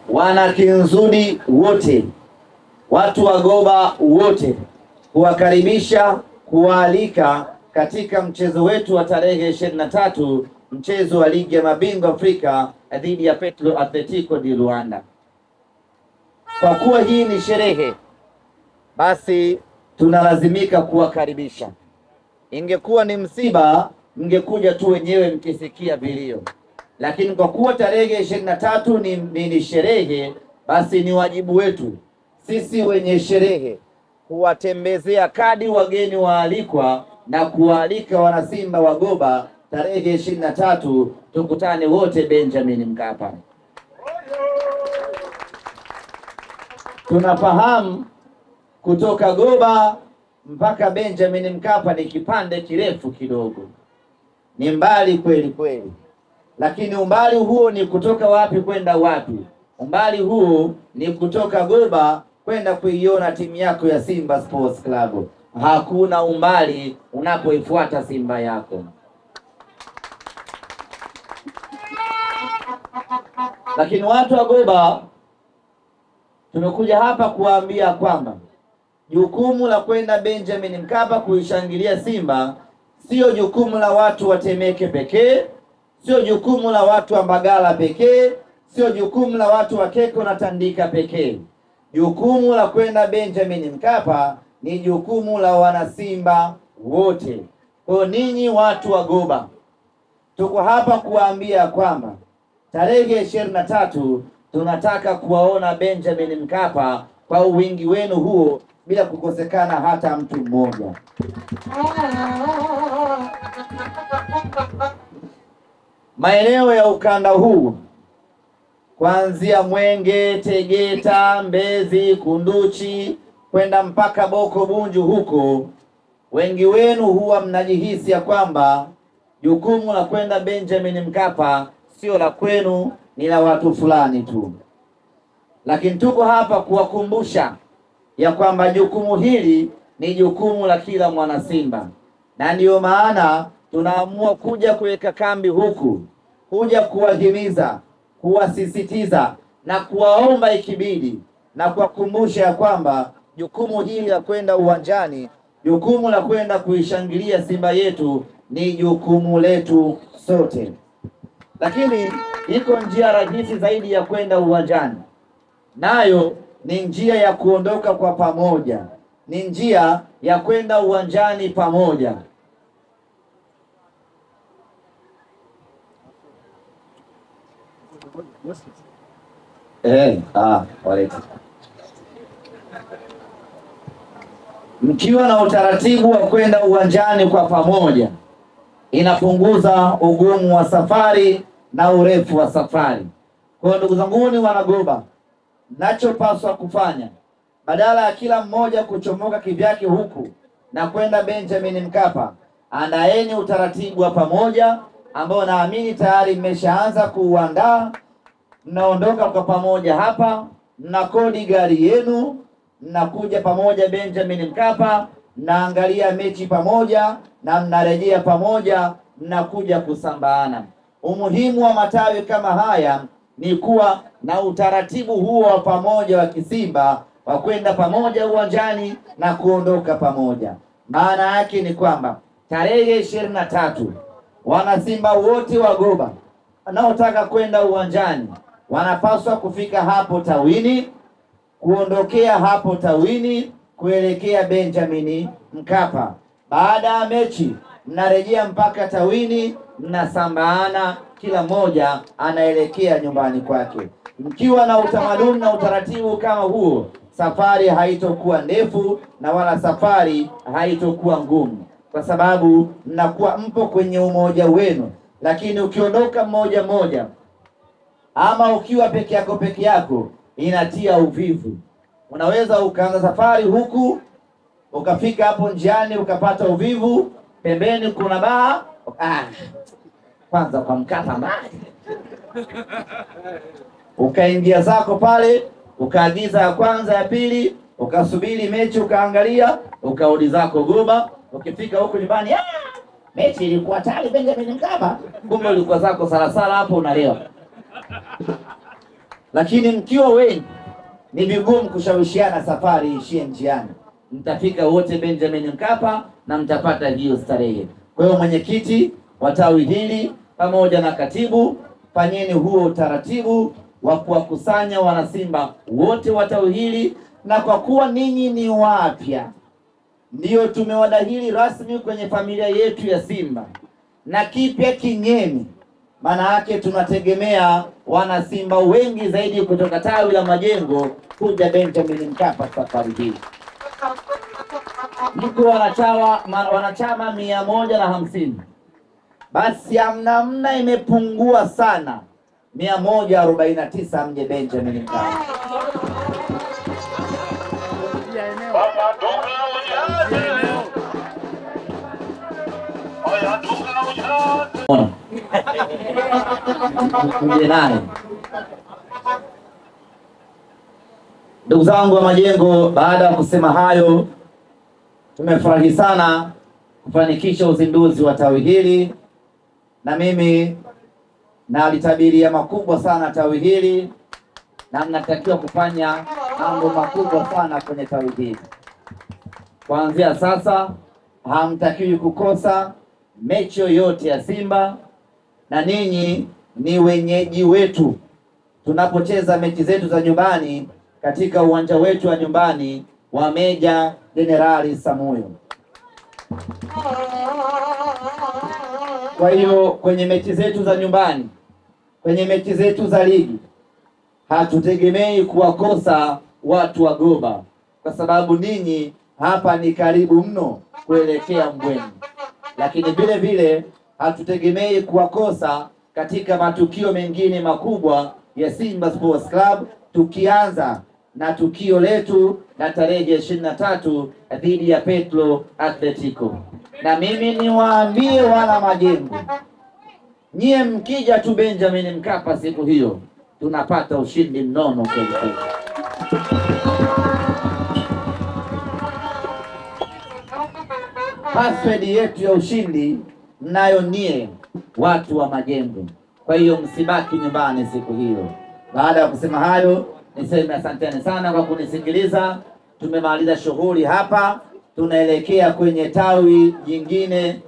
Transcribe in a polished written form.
wana Kinzudi wote, watu wa Goba wote, kuwakaribisha, kuwaalika katika mchezo wetu wa tarehe 23, mchezo wa ligi ya mabingwa Afrika dhidi ya Petro Atletico di Luanda. Kwa kuwa hii ni sherehe, basi tunalazimika kuwakaribisha. Ingekuwa ni msiba, mngekuja tu wenyewe mkisikia vilio. Lakini kwa kuwa tarehe 23 ni sherehe, basi ni wajibu wetu sisi wenye sherehe kuwatembezea kadi wageni waalikwa na kuwaalika wanasimba wa Goba tarehe 23 tukutane wote Benjamin Mkapa. Tunafahamu kutoka Goba mpaka Benjamin Mkapa ni kipande kirefu kidogo, ni mbali kweli kweli, lakini umbali huo ni kutoka wapi kwenda wapi? Umbali huo ni kutoka Goba kwenda kuiona timu yako ya Simba Sports Club. Hakuna umbali unapoifuata Simba yako. Lakini watu wa Goba tumekuja hapa kuwaambia kwamba jukumu la kwenda Benjamin Mkapa kuishangilia Simba sio jukumu la watu wa Temeke pekee, sio jukumu la watu wa Mbagala pekee, sio jukumu la watu wa Keko na Tandika pekee. Jukumu la kwenda Benjamin Mkapa ni jukumu la wanasimba wote. Kwa ninyi watu wa Goba, tuko hapa kuwaambia kwamba tarehe 23 tunataka kuwaona Benjamin Mkapa kwa wingi wenu huo, bila kukosekana hata mtu mmoja. Maeneo ya ukanda huu kuanzia Mwenge, Tegeta, Mbezi, Kunduchi kwenda mpaka Boko Bunju huko, wengi wenu huwa mnajihisi ya kwamba jukumu la kwenda Benjamin Mkapa sio la kwenu, ni la watu fulani tu. Lakini tuko hapa kuwakumbusha ya kwamba jukumu hili ni jukumu la kila mwana Simba, na ndiyo maana tunaamua kuja kuweka kambi huku, kuja kuwahimiza, kuwasisitiza na kuwaomba ikibidi, na kuwakumbusha ya kwamba jukumu hili la kwenda uwanjani, jukumu la kwenda kuishangilia Simba yetu ni jukumu letu sote. Lakini iko njia rahisi zaidi ya kwenda uwanjani, nayo ni njia ya kuondoka kwa pamoja, ni njia ya kwenda uwanjani pamoja. Waleti. Mkiwa na utaratibu wa kwenda uwanjani kwa pamoja, inapunguza ugumu wa safari na urefu wa safari. Kwa ndugu zangu ni wanagoba, nachopaswa kufanya, badala ya kila mmoja kuchomoka kivyake huku na kwenda Benjamin Mkapa, andaeni utaratibu wa pamoja ambao naamini tayari mmeshaanza kuuandaa. Mnaondoka kwa pamoja hapa, mnakodi gari yenu, mnakuja pamoja Benjamin Mkapa, mnaangalia mechi pamoja na mnarejea pamoja, mnakuja kusambaana. Umuhimu wa matawi kama haya ni kuwa na utaratibu huo wa pamoja wa kisimba wa kwenda pamoja uwanjani na kuondoka pamoja. Maana yake ni kwamba tarehe 23 wanasimba wote wa Goba wanaotaka kwenda uwanjani wanapaswa kufika hapo tawini, kuondokea hapo tawini, kuelekea Benjamin Mkapa. Baada ya mechi mnarejea mpaka tawini, mnasambaana, kila mmoja anaelekea nyumbani kwake. Mkiwa na utamaduni na utaratibu kama huo, safari haitokuwa ndefu na wala safari haitokuwa ngumu, kwa sababu mnakuwa mpo kwenye umoja wenu. Lakini ukiondoka mmoja mmoja ama ukiwa peke yako, inatia uvivu. Unaweza ukaanza safari huku, ukafika hapo njiani ukapata uvivu, pembeni kuna baa, kwanza kwa Mkapa mbali, ukaingia zako pale, ukaagiza ya kwanza ya pili, ukasubiri mechi, ukaangalia, ukarudi zako Goba. Ukifika huko nyumbani, mechi ilikuwa tayari Benjamin Mkapa, kumbe ulikuwa zako salasala hapo unalewa. lakini mkiwa wengi ni vigumu kushawishiana safari ishie njiani. Mtafika wote Benjamin Mkapa na mtapata hiyo starehe. Kwa hiyo mwenyekiti wa tawi hili pamoja na katibu, fanyeni huo utaratibu wa kuwakusanya wanasimba wote wa tawi hili, na kwa kuwa ninyi ni wapya ndio tumewadahili rasmi kwenye familia yetu ya Simba na kipya kinyemi. Maana yake tunategemea wanasimba wengi zaidi kutoka tawi la Majengo kuja Benjamin Mkapa safari hii. Mko wanachama 150. Basi amna imepungua sana, 149 mje Benjamin Mkapa. Ndugu zangu wa Majengo, baada ya kusema hayo, tumefurahi sana kufanikisha uzinduzi wa tawi hili, na mimi nalitabiria makubwa sana tawi hili, na mnatakiwa kufanya mambo makubwa sana kwenye tawi hili. Kuanzia sasa hamtakiwi kukosa mechi yoyote ya Simba, na ninyi ni wenyeji wetu tunapocheza mechi zetu za nyumbani katika uwanja wetu wa nyumbani wa Meja Jenerali Samuyo. Kwa hiyo kwenye mechi zetu za nyumbani, kwenye mechi zetu za ligi, hatutegemei kuwakosa watu wa Goba, kwa sababu ninyi hapa ni karibu mno kuelekea Mbweni. Lakini vile vile hatutegemei kuwakosa katika matukio mengine makubwa ya Simba Sports Club, tukianza na tukio letu na tarehe 23 dhidi ya Petro Atletico. Na mimi niwaambie wana Majengo, nyie mkija tu Benjamin Mkapa siku hiyo tunapata ushindi mnono kweli kweli. Password yetu ya ushindi mnayo nie watu wa Majengo. Kwa hiyo msibaki nyumbani siku hiyo. Baada ya kusema hayo, niseme asanteni sana kwa kunisikiliza. Tumemaliza shughuli hapa, tunaelekea kwenye tawi jingine.